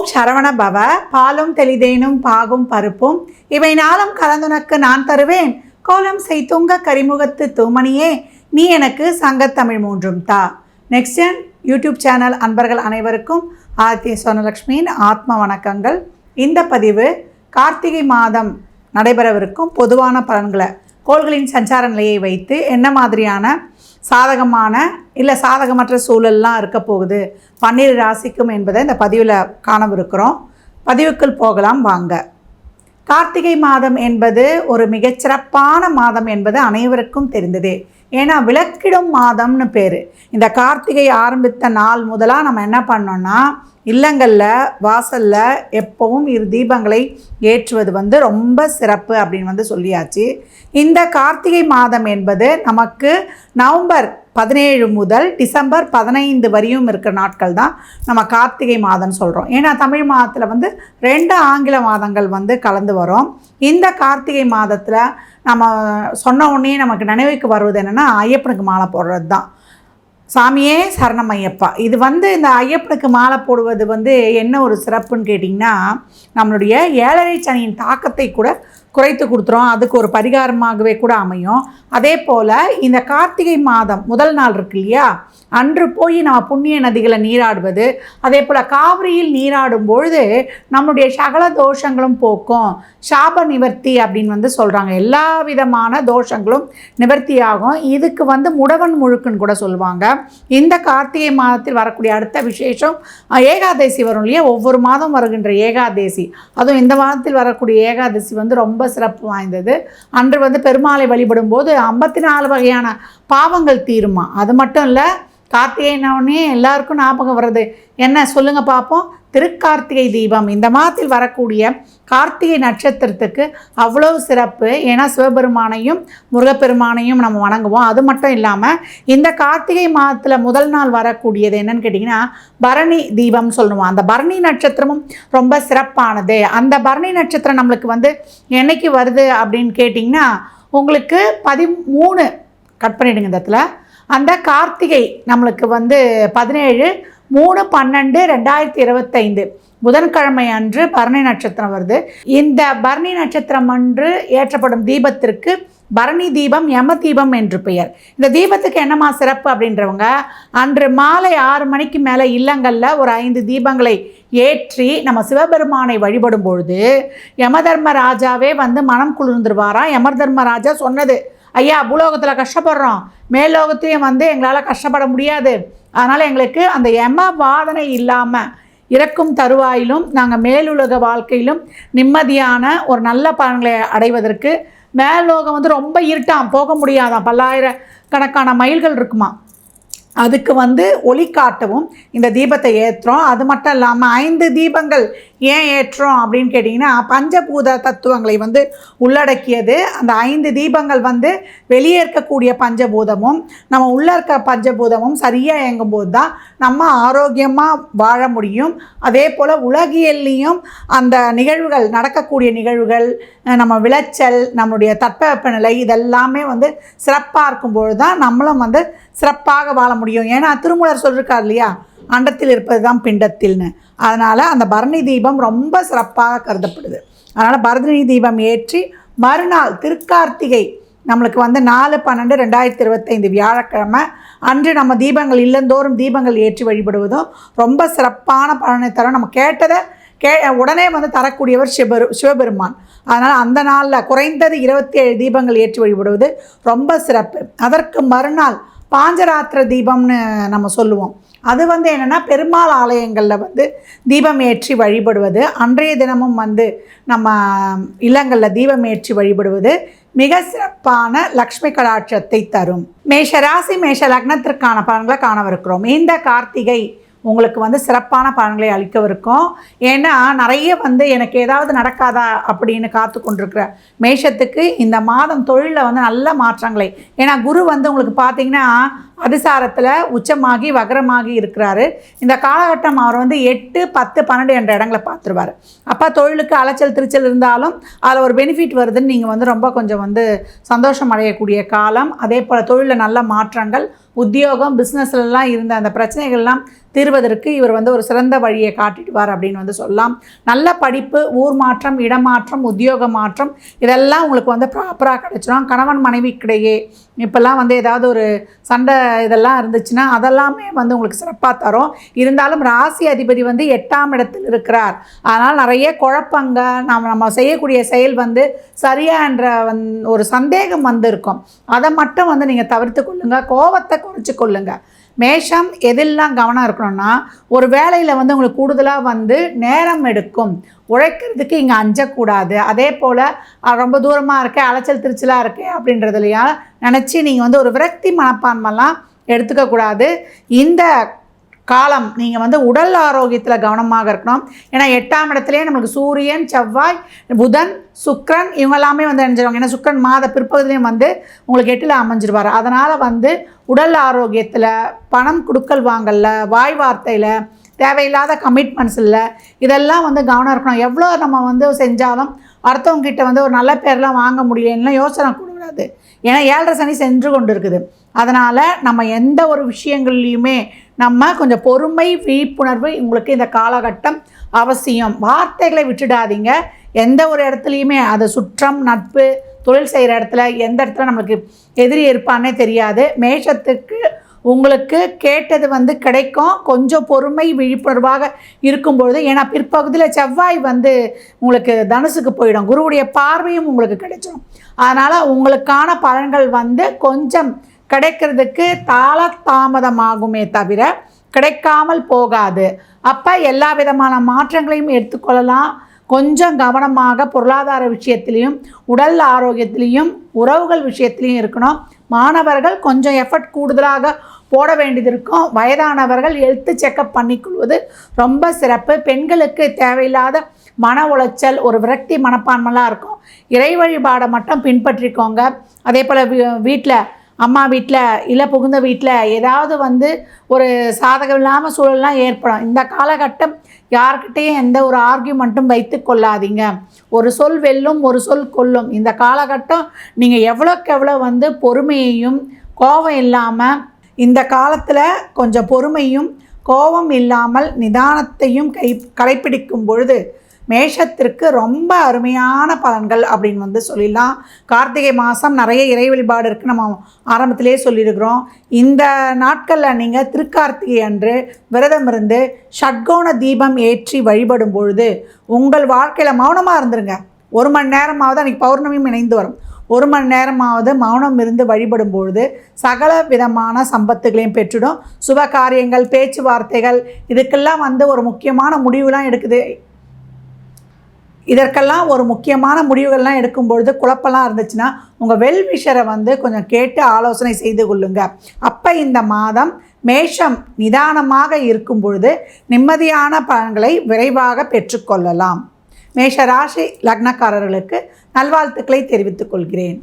ஓம் சரவண பவ. பாலும் தெளிதேனும் பாகும் பருப்பும் இவை நாளும் கலந்துனக்கு நான் தருவேன். கோலம் செய்துங்க கரிமுகத்து தூமணியே நீ எனக்கு சங்கத்தமிழ் மூன்றும் தா. நெக்ஸ்ட் ஜென் யூடியூப் சேனல் அன்பர்கள் அனைவருக்கும் ஆதித்ய சோனலக்ஷ்மியின் ஆத்ம வணக்கங்கள். இந்த பதிவு கார்த்திகை மாதம் நடைபெறவிருக்கும் பொதுவான பலன்களை கோள்களின் சஞ்சார நிலையை வைத்து என்ன மாதிரியான சாதகமான இல்லை சாதகமற்ற சூழல்லாம் இருக்க போகுது 12 ராசிக்கும் என்பதை இந்த பதிவில் காணவிருக்கிறோம். பதிவுக்குள் போகலாம் வாங்க. கார்த்திகை மாதம் என்பது ஒரு மிகச்சிறப்பான மாதம் என்பது அனைவருக்கும் தெரிந்ததே. ஏன்னா விளக்கிடும் மாதம்னு பேர். இந்த கார்த்திகை ஆரம்பித்த நாள் முதலாக நம்ம என்ன பண்ணோன்னா இல்லங்களில் வாசலில் எப்பவும் இரு தீபங்களை ஏற்றுவது ரொம்ப சிறப்பு அப்படின்னு சொல்லியாச்சு. இந்த கார்த்திகை மாதம் என்பது நமக்கு நவம்பர் 17 முதல் டிசம்பர் 15 வரையும் இருக்கிற நாட்கள் தான் நம்ம கார்த்திகை மாதம்னு சொல்கிறோம். ஏன்னா தமிழ் மாதத்தில் 2 ஆங்கில மாதங்கள் கலந்து வரும். இந்த கார்த்திகை மாதத்தில் நம்ம சொன்ன உடனே நமக்கு நினைவுக்கு வருவது என்னென்னா ஐயப்பனுக்கு மாலை போடுறது தான். சாமியே சரணம் ஐயப்பா. இது இந்த ஐயப்பனுக்கு மாலை போடுவது என்ன ஒரு சிறப்புன்னு கேட்டிங்கன்னா, நம்மளுடைய 7.5 சனியின் தாக்கத்தை கூட குறைத்து கொடுத்துரும். அதுக்கு ஒரு பரிகாரமாகவே கூட அமையும். அதே போல் இந்த கார்த்திகை மாதம் முதல் நாள் இருக்கு இல்லையா, அன்று போய் நம்ம புண்ணிய நதிகளை நீராடுவது, அதே போல் காவிரியில் நீராடும் பொழுது நம்மளுடைய சகல தோஷங்களும் போக்கும். சாப நிவர்த்தி அப்படின்னு சொல்கிறாங்க. எல்லா விதமான தோஷங்களும் நிவர்த்தியாகும். இதுக்கு முடவன் முழுக்குன்னு கூட சொல்லுவாங்க. இந்த கார்த்திகை மாதத்தில் வரக்கூடிய அடுத்த விசேஷம் ஏகாதசி வரும் இல்லையா, ஒவ்வொரு மாதம் வருகின்ற ஏகாதசி. அதுவும் இந்த மாதத்தில் வரக்கூடிய ஏகாதசி ரொம்ப சிறப்பு வாய்ந்தது. அன்று பெருமாளை வழிபடும் போது 54 வகையான பாவங்கள் தீருமா. அது மட்டும் இல்லை, கார்த்திகைனே எல்லாருக்கும் ஞாபகம் வர்றது என்ன சொல்லுங்க பார்ப்போம்? திருக்கார்த்திகை தீபம். இந்த மாதத்தில் வரக்கூடிய கார்த்திகை நட்சத்திரத்துக்கு அவ்வளவு சிறப்பு. ஏன்னா சிவபெருமானையும் முருகப்பெருமானையும் நம்ம வணங்குவோம். அது மட்டும் இல்லாமல் இந்த கார்த்திகை மாதத்தில் முதல் நாள் வரக்கூடியது என்னன்னு கேட்டிங்கன்னா பரணி தீபம் சொல்லுவோம். அந்த பரணி நட்சத்திரமும் ரொம்ப சிறப்பானது. அந்த பரணி நட்சத்திரம் நம்மளுக்கு என்னைக்கு வருது அப்படின்னு கேட்டிங்கன்னா உங்களுக்கு 13 கட் பண்ணிவிடுங்க. இந்த இடத்துல அந்த கார்த்திகை நம்மளுக்கு 17/3/12/2025 புதன்கிழமை அன்று பரணி நட்சத்திரம் வருது. இந்த பரணி நட்சத்திரம் அன்று ஏற்றப்படும் தீபத்திற்கு பரணி தீபம் யம தீபம் என்று பெயர். இந்த தீபத்துக்கு என்னமா சிறப்பு அப்படின்றவங்க அன்று மாலை 6 மணிக்கு மேலே இல்லங்களில் ஒரு 5 தீபங்களை ஏற்றி நம்ம சிவபெருமானை வழிபடும் பொழுது யமதர்மராஜாவே மனம் குளிர்ந்துருவாராம். யமதர்மராஜா சொன்னது, ஐயா பூலோகத்தில் கஷ்டப்படுறோம், மேல்லோகத்தையும் எங்களால் கஷ்டப்பட முடியாது, அதனால் எங்களுக்கு அந்த யம வாதனை இல்லாமல் இறக்கும் தருவாயிலும் நாங்கள் மேலுலக வாழ்க்கையிலும் நிம்மதியான ஒரு நல்ல பலன்களை அடைவதற்கு மேல்லோகம் ரொம்ப இருட்டாம், போக முடியாதான், பல்லாயிரக்கணக்கான மைல்கள் இருக்குமா, அதுக்கு ஒளி காட்டவும் இந்த தீபத்தை ஏற்றுறோம். அது மட்டும் இல்லாமல் 5 தீபங்கள் ஏன் ஏற்றுறோம் அப்படின்னு கேட்டிங்கன்னா பஞ்சபூத தத்துவங்களை உள்ளடக்கியது. அந்த 5 தீபங்கள் வெளியே இருக்கக்கூடிய பஞ்சபூதமும் நம்ம உள்ளே இருக்க பஞ்சபூதமும் சரியாக இயங்கும்போது தான் நம்ம ஆரோக்கியமாக வாழ முடியும். அதே போல் உலகியல்லையும் அந்த நிகழ்வுகள் நடக்கக்கூடிய நிகழ்வுகள், நம்ம விளைச்சல், நம்மளுடைய தட்பவெப்பநிலை இதெல்லாமே சிறப்பாக இருக்கும்பொழுது தான் நம்மளும் சிறப்பாக வாழ முடியும். ஏன்னா திருமூலர் சொல்லியிருக்கார் இல்லையா, அண்டத்தில் இருப்பது தான் பிண்டத்தில்னு. அதனால் அந்த பரணி தீபம் ரொம்ப சிறப்பாக கருதப்படுது. அதனால் பரணி தீபம் ஏற்றி மறுநாள் திருக்கார்த்திகை நம்மளுக்கு 4/12/2025 வியாழக்கிழமை அன்று நம்ம தீபங்கள் இல்லந்தோறும் தீபங்கள் ஏற்றி வழிபடுவதும் ரொம்ப சிறப்பான பலனை தரும். நம்ம கேட்டதை உடனே தரக்கூடியவர் சிவபெருமான். அதனால் அந்த நாளில் குறைந்தது 27 தீபங்கள் ஏற்றி வழிபடுவது ரொம்ப சிறப்பு. அதற்கு மறுநாள் பாஞ்சராத்திர தீபம்னு நம்ம சொல்லுவோம். அது என்னென்னா பெருமாள் ஆலயங்களில் தீபம் ஏற்றி வழிபடுவது, அன்றைய தினமும் நம்ம இல்லங்களில் தீபம் ஏற்றி வழிபடுவது மிக சிறப்பான லக்ஷ்மி கடாட்சத்தை தரும். மேஷ ராசி மேஷ லக்னத்திற்கான பலன்களை காணவிருக்கிறோம். இந்த கார்த்திகை உங்களுக்கு சிறப்பான பலன்களை அளிக்கவிருக்கும். ஏன்னா நிறைய எனக்கு ஏதாவது நடக்காதா அப்படின்னு காத்து கொண்டிருக்கிற மேஷத்துக்கு இந்த மாதம் தொழிலில் நல்ல மாற்றங்களை, ஏன்னா குரு உங்களுக்கு பார்த்திங்கன்னா அதிசாரத்தில் உச்சமாகி வக்ரமாகி இருக்கிறாரு. இந்த காலகட்டம் அவர் 8, 10, 12 என்ற இடங்களை பார்த்துருவார். அப்போ தொழிலுக்கு அலைச்சல் திருச்சல் இருந்தாலும் அதில் ஒரு பெனிஃபிட் வருதுன்னு நீங்கள் ரொம்ப கொஞ்சம் சந்தோஷம் அடையக்கூடிய காலம். அதே போல் தொழிலில் நல்ல மாற்றங்கள், உத்தியோகம் பிஸ்னஸ்லாம் இருந்த அந்த பிரச்சனைகள்லாம் தீர்வதற்கு இவர் வந்து ஒரு சிறந்த வழியை காட்டிடுவார் அப்படின்னு வந்து சொல்லலாம். நல்ல படிப்பு, ஊர் மாற்றம், இடமாற்றம், உத்தியோக மாற்றம் இதெல்லாம் உங்களுக்கு வந்து ப்ராப்பராக கிடச்சிடும். கணவன் மனைவிக்கிடையே இப்போல்லாம் வந்து ஏதாவது ஒரு சண்டை இதெல்லாம் இருந்துச்சுன்னா அதெல்லாமே வந்து உங்களுக்கு சிறப்பாக தரும். இருந்தாலும் ராசி அதிபதி வந்து 8ஆம் இடத்தில் இருக்கிறார். அதனால் நிறைய குழப்பங்க, நம்ம செய்யக்கூடிய செயல் வந்து சரியான்ற ஒரு சந்தேகம் வந்து இருக்கும். அதை மட்டும் வந்து நீங்கள் தவிர்த்து கொள்ளுங்கள். கோபத்தை குறைச்சி கொள்ளுங்கள். மேஷம் எதெல்லாம் கவனம் இருக்கணும்னா, ஒரு வேலையில் வந்து உங்களுக்கு கூடுதலாக வந்து நேரம் எடுக்கும். உழைக்கிறதுக்கு இங்கே அஞ்சக்கூடாது. அதே போல் ரொம்ப தூரமாக இருக்கே, அலைச்சல் திருச்சலாக இருக்கே அப்படின்றதுலையா நினச்சி நீங்கள் வந்து ஒரு விரக்தி மனப்பான்மைலாம் எடுத்துக்கக்கூடாது. இந்த காலம் நீங்கள் வந்து உடல் ஆரோக்கியத்தில் கவனமாக இருக்கணும். ஏன்னா 8ஆம் இடத்துலேயே நம்மளுக்கு சூரியன், செவ்வாய், புதன், சுக்கிரன் இவங்கெல்லாமே வந்து அணிஞ்சிருவாங்க. ஏன்னா சுக்கிரன் மாத பிற்பகுதியிலையும் வந்து உங்களுக்கு 8ல் அமைஞ்சிருவார். அதனால் வந்து உடல் ஆரோக்கியத்தில், பணம் கொடுக்கல் வாங்கல, வாய் வார்த்தையில், தேவையில்லாத கமிட்மெண்ட்ஸ் இல்லை, இதெல்லாம் வந்து கவனம் இருக்கணும். எவ்வளோ நம்ம வந்து செஞ்சாலும் அடுத்தவங்ககிட்ட வந்து ஒரு நல்ல பேர்லாம் வாங்க முடியலன்னா யோசனை கூடாது. ஏன்னா 7.5 சனி சென்று கொண்டு இருக்குது. அதனால் நம்ம எந்த ஒரு விஷயங்கள்லையுமே நம்ம கொஞ்சம் பொறுமை, விழிப்புணர்வு உங்களுக்கு இந்த காலகட்டம் அவசியம். வார்த்தைகளை விட்டுடாதீங்க. எந்த ஒரு இடத்துலையுமே அது சுற்றம், நட்பு, தொழில் செய்கிற இடத்துல எந்த இடத்துல நம்மளுக்கு எதிரி இருப்பான்னே தெரியாது. மேஷத்துக்கு உங்களுக்கு கேட்டது வந்து கிடைக்கும். கொஞ்சம் பொறுமை, விழிப்புணர்வாக இருக்கும்பொழுது, ஏன்னா பிற்பகுதியில் செவ்வாய் வந்து உங்களுக்கு தனுசுக்கு போயிடும். குருவுடைய பார்வையும் உங்களுக்கு கிடைச்சிடும். அதனால் உங்களுக்கான பலன்கள் வந்து கொஞ்சம் கிடைக்கிறதுக்கு தாமதமாகுமே தவிர கிடைக்காமல் போகாது. அப்போ எல்லா விதமான மாற்றங்களையும் எடுத்துக்கொள்ளலாம். கொஞ்சம் கவனமாக பொருளாதார விஷயத்திலையும், உடல் ஆரோக்கியத்திலையும், உறவுகள் விஷயத்திலையும் இருக்கணும். மாணவர்கள் கொஞ்சம் எஃபர்ட் கூடுதலாக போட வேண்டியது இருக்கும். வயதானவர்கள் ஹெல்த் செக்கப் பண்ணிக்கொள்வது ரொம்ப சிறப்பு. பெண்களுக்கு தேவையில்லாத மன உளைச்சல், ஒரு விரக்தி மனப்பான்மைலாம் இருக்கும். இறை வழிபாடை மட்டும் பின்பற்றிக்கோங்க. அதே போல் வீட்டில், அம்மா வீட்டில் இல்லை புகுந்த வீட்டில் ஏதாவது வந்து ஒரு சாதகம் இல்லாமல் சூழல்லாம் ஏற்படும். இந்த காலகட்டம் யார்கிட்டையும் எந்த ஒரு ஆர்கியூமெண்ட்டும் வைத்து கொள்ளாதீங்க. ஒரு சொல் வெல்லும், ஒரு சொல் கொல்லும். இந்த காலகட்டம் நீங்கள் எவ்வளோக்கு எவ்வளோ வந்து பொறுமையையும் கோபம் இல்லாமல், இந்த காலத்தில் கொஞ்சம் பொறுமையும் கோபம் இல்லாமல் நிதானத்தையும் கடைப்பிடிக்கும் பொழுது மேஷத்திற்கு ரொம்ப அருமையான பலன்கள் அப்படின்னு வந்து சொல்லிடலாம். கார்த்திகை மாதம் நிறைய இறை வழிபாடு இருக்குது. நம்ம ஆரம்பத்திலே சொல்லியிருக்கிறோம். இந்த நாட்களில் நீங்கள் திருக்கார்த்திகை அன்று விரதம் இருந்து ஷட்கோண தீபம் ஏற்றி வழிபடும் பொழுது உங்கள் வாழ்க்கையில் மௌனமாக இருந்துருங்க. 1 மணி நேரமாவது, அன்றைக்கி பௌர்ணமியும் இணைந்து வரும், 1 மணி நேரமாவது மௌனம் இருந்து வழிபடும் பொழுது சகல விதமான சம்பத்துகளையும் பெற்றுடும். சுப காரியங்கள், பேச்சுவார்த்தைகள் இதுக்கெல்லாம் வந்து ஒரு முக்கியமான முடிவுலாம் எடுக்குது. இதற்கெல்லாம் ஒரு முக்கியமான முடிவுகள்லாம் எடுக்கும்பொழுது குழப்பம்லாம் இருந்துச்சுன்னா உங்கள் வெல்விஷரை வந்து கொஞ்சம் கேட்டு ஆலோசனை செய்து கொள்ளுங்க. அப்போ இந்த மாதம் மேஷம் நிதானமாக இருக்கும் பொழுது நிம்மதியான பலன்களை விரைவாக பெற்றுக்கொள்ளலாம். மேஷ ராசி லக்னக்காரர்களுக்கு நல்வாழ்த்துக்களை தெரிவித்துக் கொள்கிறேன்.